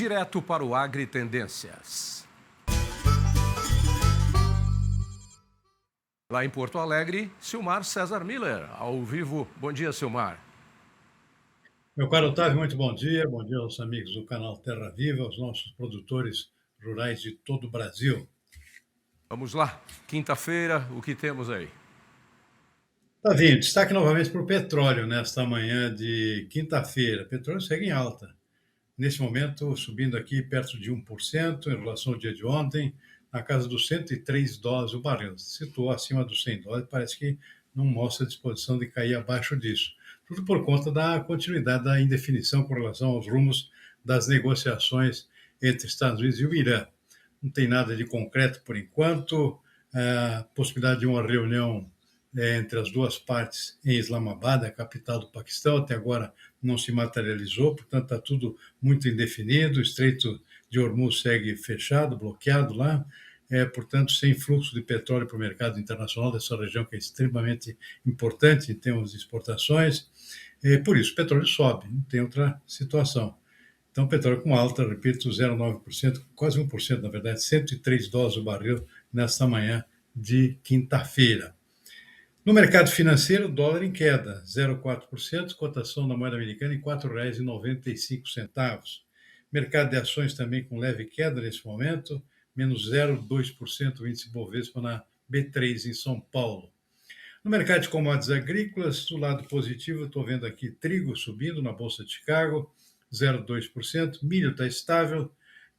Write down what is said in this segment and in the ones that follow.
direto para o Agri Tendências. Lá em Porto Alegre, Silmar César Miller, ao vivo. Bom dia, Silmar. Meu caro Otávio, muito bom dia. Bom dia aos amigos do canal Terra Viva, aos nossos produtores rurais de todo o Brasil. Vamos lá, quinta-feira, o que temos aí? Tavinho, destaque novamente para o petróleo nesta manhã de quinta-feira. O petróleo segue em alta. Nesse momento, subindo aqui perto de 1% em relação ao dia de ontem, na casa dos $103 o barril. Se situou acima dos $100, parece que não mostra disposição de cair abaixo disso. Tudo por conta da continuidade da indefinição com relação aos rumos das negociações entre Estados Unidos e o Irã. Não tem nada de concreto por enquanto. A possibilidade de uma reunião entre as duas partes em Islamabad, a capital do Paquistão, até agora não se materializou, portanto está tudo muito indefinido, o Estreito de Hormuz segue fechado, bloqueado lá, portanto sem fluxo de petróleo para o mercado internacional dessa região que é extremamente importante em termos de exportações, por isso o petróleo sobe, não tem outra situação. Então, petróleo com alta, repito, 0,9%, quase 1%, na verdade, $103 o barril nesta manhã de quinta-feira. No mercado financeiro, dólar em queda, 0,4%, cotação da moeda americana em R$ 4,95. Mercado de ações também com leve queda nesse momento, menos 0,2% o índice Bovespa na B3 em São Paulo. No mercado de commodities agrícolas, do lado positivo, estou vendo aqui trigo subindo na Bolsa de Chicago, 0,2%, milho está estável,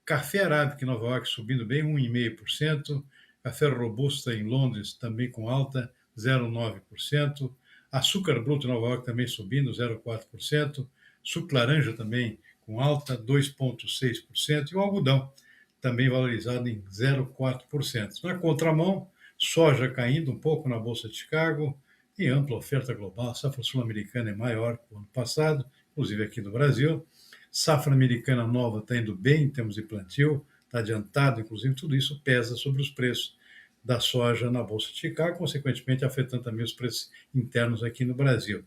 café arábica em Nova York subindo bem, 1,5%, café robusta em Londres também com alta, 0,9%, açúcar bruto em Nova York também subindo, 0,4%, suco laranja também com alta, 2,6%, e o algodão também valorizado em 0,4%. Na contramão, soja caindo um pouco na Bolsa de Chicago, e ampla oferta global, a safra sul-americana é maior que o ano passado, inclusive aqui no Brasil, safra americana nova está indo bem em termos de plantio, está adiantado, inclusive tudo isso pesa sobre os preços da soja na Bolsa de Chicago, consequentemente afetando também os preços internos aqui no Brasil.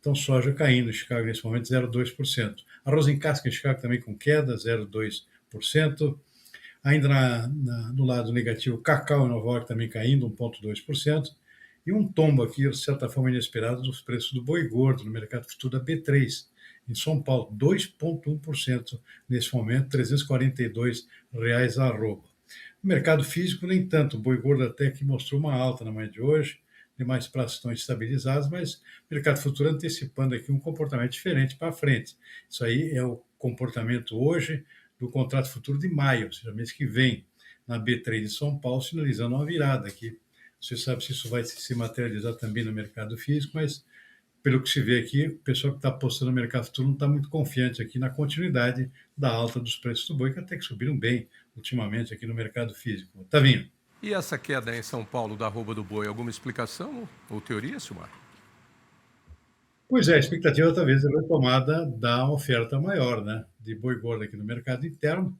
Então, soja caindo em Chicago nesse momento, 0,2%. Arroz em casca em Chicago também com queda, 0,2%. Ainda no lado negativo, cacau em Nova York também caindo, 1,2%. E um tombo aqui, de certa forma inesperado, dos preços do boi gordo no mercado futuro da B3, em São Paulo, 2,1% nesse momento, R$ 342 a arroba. No mercado físico, nem tanto, o boi gordo até que mostrou uma alta na manhã de hoje, demais praças estão estabilizados, mas o mercado futuro antecipando aqui um comportamento diferente para frente. Isso aí é o comportamento hoje do contrato futuro de maio, ou seja, mês que vem, na B3 de São Paulo, sinalizando uma virada aqui. Você sabe se isso vai se materializar também no mercado físico, mas pelo que se vê aqui, o pessoal que está apostando no mercado futuro não está muito confiante aqui na continuidade da alta dos preços do boi, que até que subiram bem ultimamente aqui no mercado físico. Tavinho. E essa queda em São Paulo da arroba do boi, alguma explicação ou teoria, Silmar? Pois é, a expectativa talvez é a retomada da oferta maior, né, de boi gordo aqui no mercado interno,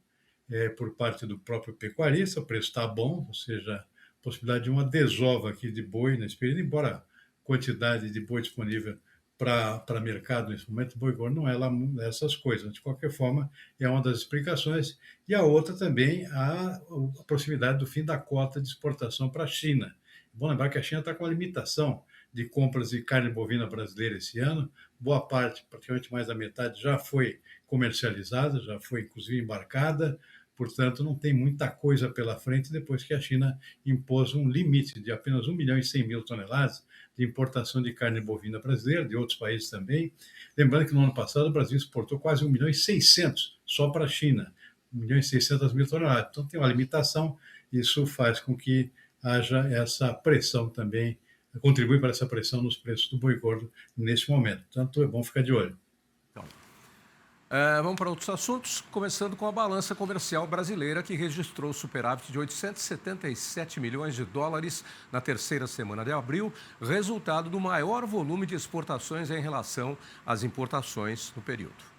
por parte do próprio pecuarista, o preço está bom, ou seja, a possibilidade de uma desova aqui de boi nesse período, embora a quantidade de boi disponível para mercado nesse momento, boi gordo não é lá essas coisas. De qualquer forma, é uma das explicações. E a outra também, a proximidade do fim da cota de exportação para a China. É bom lembrar que a China está com uma limitação de compras de carne bovina brasileira esse ano. Boa parte, praticamente mais da metade, já foi comercializada, já foi inclusive embarcada. Portanto, não tem muita coisa pela frente depois que a China impôs um limite de apenas 1.100.000 toneladas de importação de carne bovina brasileira, de outros países também. Lembrando que no ano passado o Brasil exportou quase 1.600.000 só para a China, 1.600.000 toneladas. Então tem uma limitação, isso faz com que haja essa pressão também, contribui para essa pressão nos preços do boi gordo nesse momento. Portanto, é bom ficar de olho. Então, vamos para outros assuntos, começando com a balança comercial brasileira, que registrou superávit de 877 milhões de dólares na terceira semana de abril, resultado do maior volume de exportações em relação às importações no período.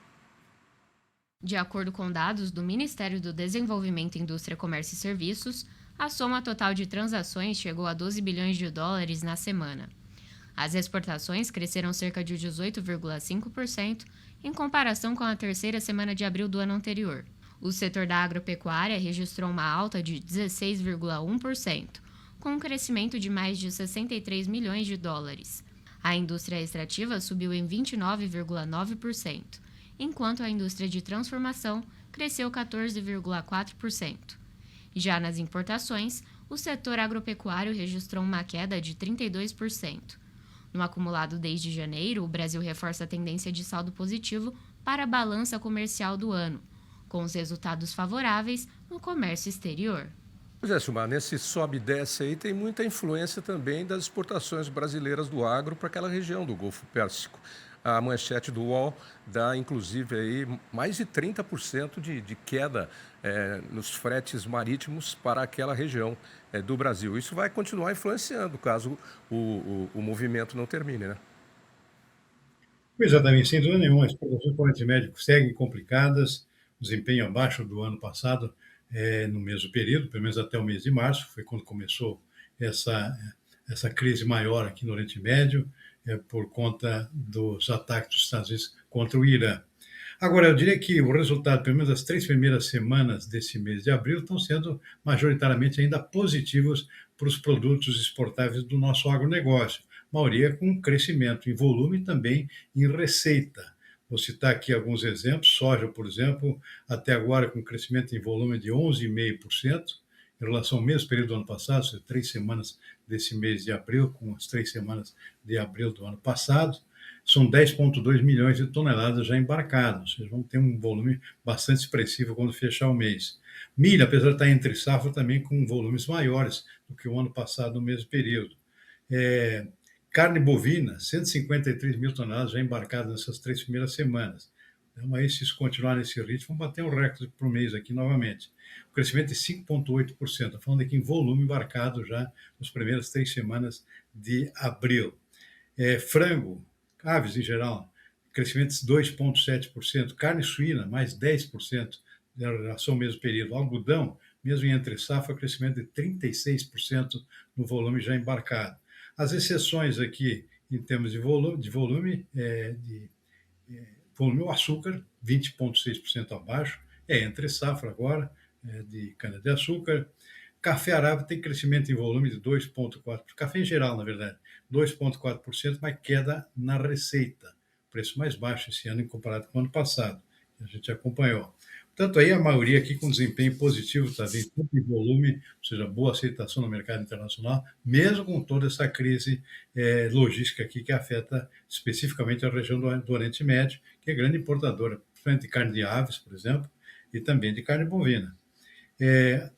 De acordo com dados do Ministério do Desenvolvimento, Indústria, Comércio e Serviços, a soma total de transações chegou a 12 bilhões de dólares na semana. As exportações cresceram cerca de 18,5% em comparação com a terceira semana de abril do ano anterior. O setor da agropecuária registrou uma alta de 16,1%, com um crescimento de mais de 63 milhões de dólares. A indústria extrativa subiu em 29,9%, enquanto a indústria de transformação cresceu 14,4%. Já nas importações, o setor agropecuário registrou uma queda de 32%. No acumulado desde janeiro, o Brasil reforça a tendência de saldo positivo para a balança comercial do ano, com os resultados favoráveis no comércio exterior. Pois é, Silmar, nesse sobe e desce aí tem muita influência também das exportações brasileiras do agro para aquela região do Golfo Pérsico. A manchete do UOL dá, inclusive, aí mais de 30% de queda nos fretes marítimos para aquela região do Brasil. Isso vai continuar influenciando caso o movimento não termine, né? Exatamente, sem dúvida nenhuma, as exportações para o Oriente Médio seguem complicadas, desempenho abaixo do ano passado, no mesmo período, pelo menos até o mês de março, foi quando começou essa, essa crise maior aqui no Oriente Médio, por conta dos ataques dos Estados Unidos contra o Irã. Agora, eu diria que o resultado, pelo menos das 3 primeiras semanas desse mês de abril, estão sendo majoritariamente ainda positivos para os produtos exportáveis do nosso agronegócio, maioria com crescimento em volume e também em receita. Vou citar aqui alguns exemplos. Soja, por exemplo, até agora com crescimento em volume de 11,5%, em relação ao mesmo período do ano passado, ou seja, 3 semanas desse mês de abril, com as 3 semanas de abril do ano passado. São 10,2 milhões de toneladas já embarcadas, ou seja, vamos ter um volume bastante expressivo quando fechar o mês. Milho, apesar de estar entre safra, também com volumes maiores do que o ano passado no mesmo período. Carne bovina, 153 mil toneladas já embarcadas nessas 3 primeiras semanas. Então, aí, se isso continuar nesse ritmo, vamos bater um recorde por mês aqui novamente. O crescimento é 5,8%. Estou falando aqui em volume embarcado já nas primeiras 3 semanas de abril. Frango, aves em geral, crescimento de 2,7%. Carne suína, mais 10% em relação ao mesmo período. Algodão, mesmo em entre safra, crescimento de 36% no volume já embarcado. As exceções aqui, em termos de volume, o açúcar, 20,6% abaixo, entre safra agora, de cana-de-açúcar. Café arábica tem crescimento em volume de 2,4%. Café em geral, na verdade, 2,4%, mas queda na receita. Preço mais baixo esse ano comparado com o ano passado, que a gente acompanhou. Portanto, aí a maioria aqui com desempenho positivo, está vendo tanto em volume, ou seja, boa aceitação no mercado internacional, mesmo com toda essa crise logística aqui que afeta especificamente a região do Oriente Médio, que é grande importadora, principalmente de carne de aves, por exemplo, e também de carne bovina.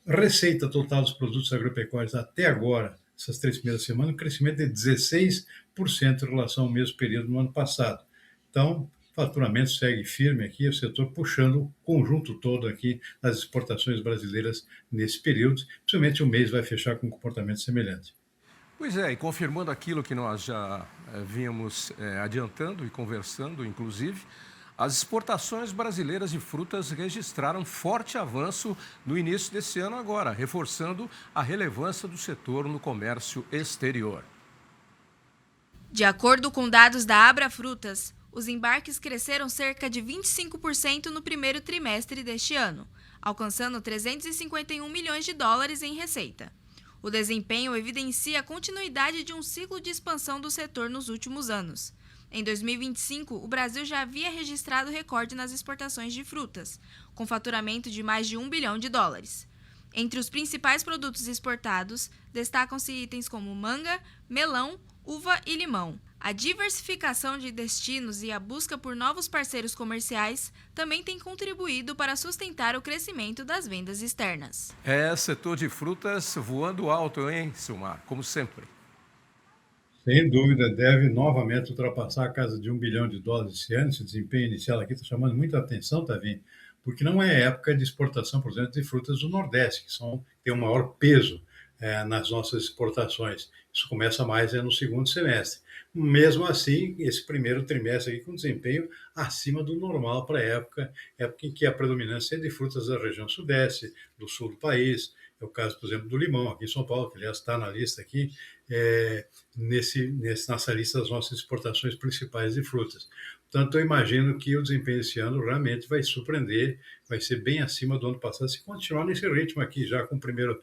Receita total dos produtos agropecuários até agora, essas 3 primeiras semanas, um crescimento de 16% em relação ao mesmo período no ano passado. Então, o faturamento segue firme aqui, o setor puxando o conjunto todo aqui das exportações brasileiras nesse período, principalmente o mês vai fechar com um comportamento semelhante. Pois é, e confirmando aquilo que nós já vínhamos adiantando e conversando, inclusive, as exportações brasileiras de frutas registraram forte avanço no início desse ano agora, reforçando a relevância do setor no comércio exterior. De acordo com dados da Abra Frutas, os embarques cresceram cerca de 25% no primeiro trimestre deste ano, alcançando 351 milhões de dólares em receita. O desempenho evidencia a continuidade de um ciclo de expansão do setor nos últimos anos. Em 2025, o Brasil já havia registrado recorde nas exportações de frutas, com faturamento de mais de 1 bilhão de dólares. Entre os principais produtos exportados, destacam-se itens como manga, melão, uva e limão. A diversificação de destinos e a busca por novos parceiros comerciais também tem contribuído para sustentar o crescimento das vendas externas. Setor de frutas voando alto, hein, Silmar? Como sempre. Sem dúvida, deve novamente ultrapassar a casa de 1 bilhão de dólares esse ano. Esse desempenho inicial aqui está chamando muita atenção, Tavinho, porque não é época de exportação, por exemplo, de frutas do Nordeste, que têm um maior peso nas nossas exportações. Isso começa mais no segundo semestre. Mesmo assim, esse primeiro trimestre aqui com desempenho acima do normal para a época em que a predominância é de frutas da região sudeste, do sul do país. É o caso, por exemplo, do limão, aqui em São Paulo, que aliás está na lista aqui, nessa lista das nossas exportações principais de frutas. Portanto, eu imagino que o desempenho esse ano realmente vai surpreender, vai ser bem acima do ano passado, se continuar nesse ritmo aqui, já com o primeiro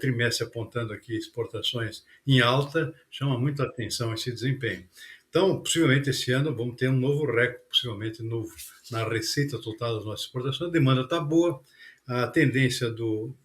trimestre apontando aqui exportações em alta, chama muita atenção esse desempenho. Então, possivelmente esse ano vamos ter um novo recorde, possivelmente novo na receita total das nossas exportações. A demanda está boa, a tendência do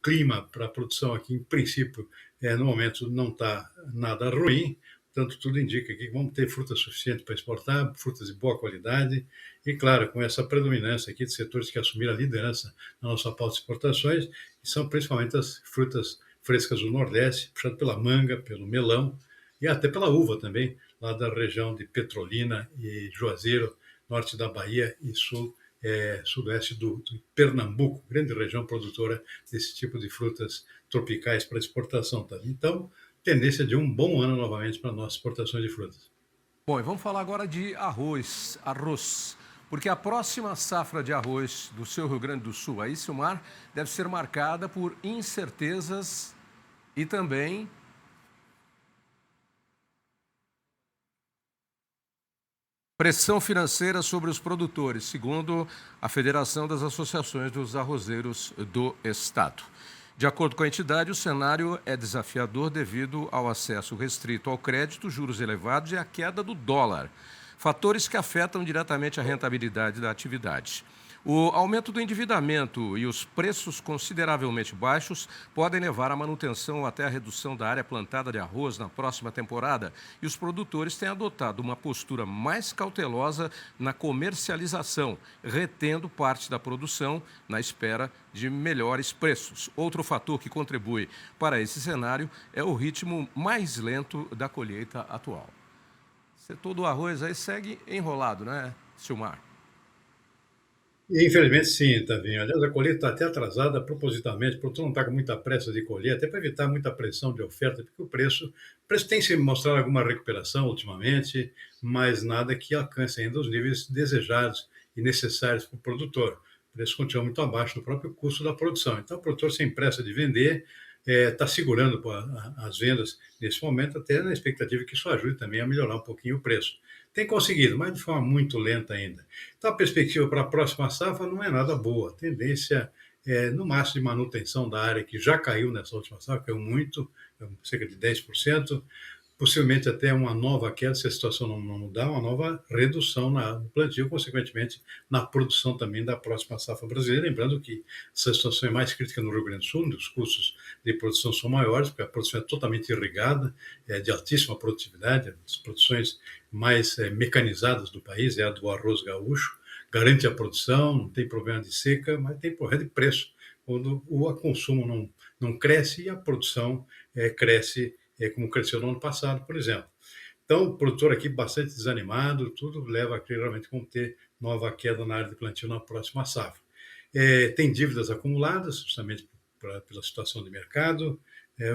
clima para a produção aqui, em princípio, no momento não está nada ruim, portanto, tudo indica que vamos ter fruta suficiente para exportar, frutas de boa qualidade, e claro, com essa predominância aqui de setores que assumiram a liderança na nossa pauta de exportações, que são principalmente as frutas frescas do Nordeste, puxado pela manga, pelo melão, e até pela uva também, lá da região de Petrolina e Juazeiro, norte da Bahia e sudoeste do Pernambuco, grande região produtora desse tipo de frutas tropicais para exportação também. Então, tendência de um bom ano novamente para nossas exportações de frutas. Bom, e vamos falar agora de arroz, porque a próxima safra de arroz do seu Rio Grande do Sul, aí, Silmar, deve ser marcada por incertezas e também pressão financeira sobre os produtores, segundo a Federação das Associações dos Arrozeiros do Estado. De acordo com a entidade, o cenário é desafiador devido ao acesso restrito ao crédito, juros elevados e a queda do dólar, fatores que afetam diretamente a rentabilidade da atividade. O aumento do endividamento e os preços consideravelmente baixos podem levar à manutenção ou até à redução da área plantada de arroz na próxima temporada, e os produtores têm adotado uma postura mais cautelosa na comercialização, retendo parte da produção na espera de melhores preços. Outro fator que contribui para esse cenário é o ritmo mais lento da colheita atual. O setor do arroz aí segue enrolado, né, Silmar? Infelizmente, sim, Tavinho. Aliás, a colheita está até atrasada propositalmente, o produtor não está com muita pressa de colher, até para evitar muita pressão de oferta, porque o preço tem se mostrado alguma recuperação ultimamente, mas nada que alcance ainda os níveis desejados e necessários para o produtor. O preço continua muito abaixo do próprio custo da produção. Então, o produtor, sem pressa de vender, está segurando as vendas nesse momento, até na expectativa que isso ajude também a melhorar um pouquinho o preço. Tem conseguido, mas de forma muito lenta ainda. Então, a perspectiva para a próxima safra não é nada boa. A tendência é, no máximo, de manutenção da área, que já caiu nessa última safra, caiu muito, cerca de 10%, possivelmente até uma nova queda, se a situação não mudar, uma nova redução no plantio, consequentemente, na produção também da próxima safra brasileira. Lembrando que essa situação é mais crítica no Rio Grande do Sul, onde os custos de produção são maiores, porque a produção é totalmente irrigada, é de altíssima produtividade, as produções mais mecanizadas do país, é a do arroz gaúcho, garante a produção, não tem problema de seca, mas tem problema de preço, quando o consumo não cresce e a produção cresce como cresceu no ano passado, por exemplo. Então, o produtor aqui bastante desanimado, tudo leva a crer realmente como ter nova queda na área de plantio na próxima safra. Tem dívidas acumuladas, justamente pela situação de mercado,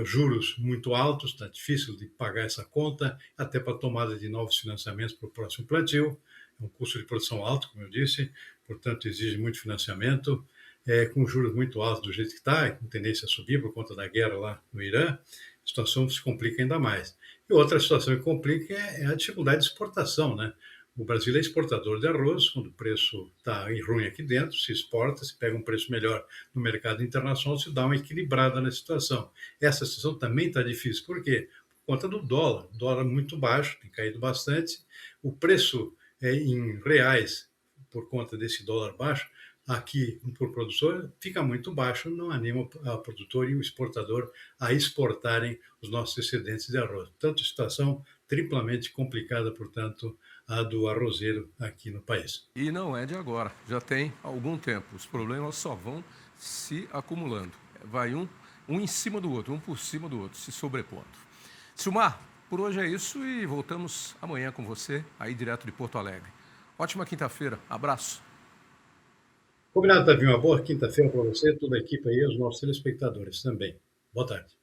juros muito altos, está difícil de pagar essa conta, até para a tomada de novos financiamentos para o próximo plantio, é um custo de produção alto, como eu disse, portanto exige muito financiamento, com juros muito altos do jeito que está, com tendência a subir por conta da guerra lá no Irã, a situação se complica ainda mais. E outra situação que complica é a dificuldade de exportação, né? O Brasil é exportador de arroz, quando o preço está ruim aqui dentro, se exporta, se pega um preço melhor no mercado internacional, se dá uma equilibrada na situação. Essa situação também está difícil, por quê? Por conta do dólar muito baixo, tem caído bastante, o preço em reais, por conta desse dólar baixo, aqui para o produtor fica muito baixo, não anima o produtor e o exportador a exportarem os nossos excedentes de arroz. Portanto, situação triplamente complicada, portanto, a do arrozeiro aqui no país. E não é de agora, já tem algum tempo. Os problemas só vão se acumulando. Vai um em cima do outro, um por cima do outro, se sobrepondo. Silmar, por hoje é isso e voltamos amanhã com você, aí direto de Porto Alegre. Ótima quinta-feira, abraço. Combinado, Tavinho. Uma boa quinta-feira para você, toda a equipe aí, os nossos telespectadores também. Boa tarde.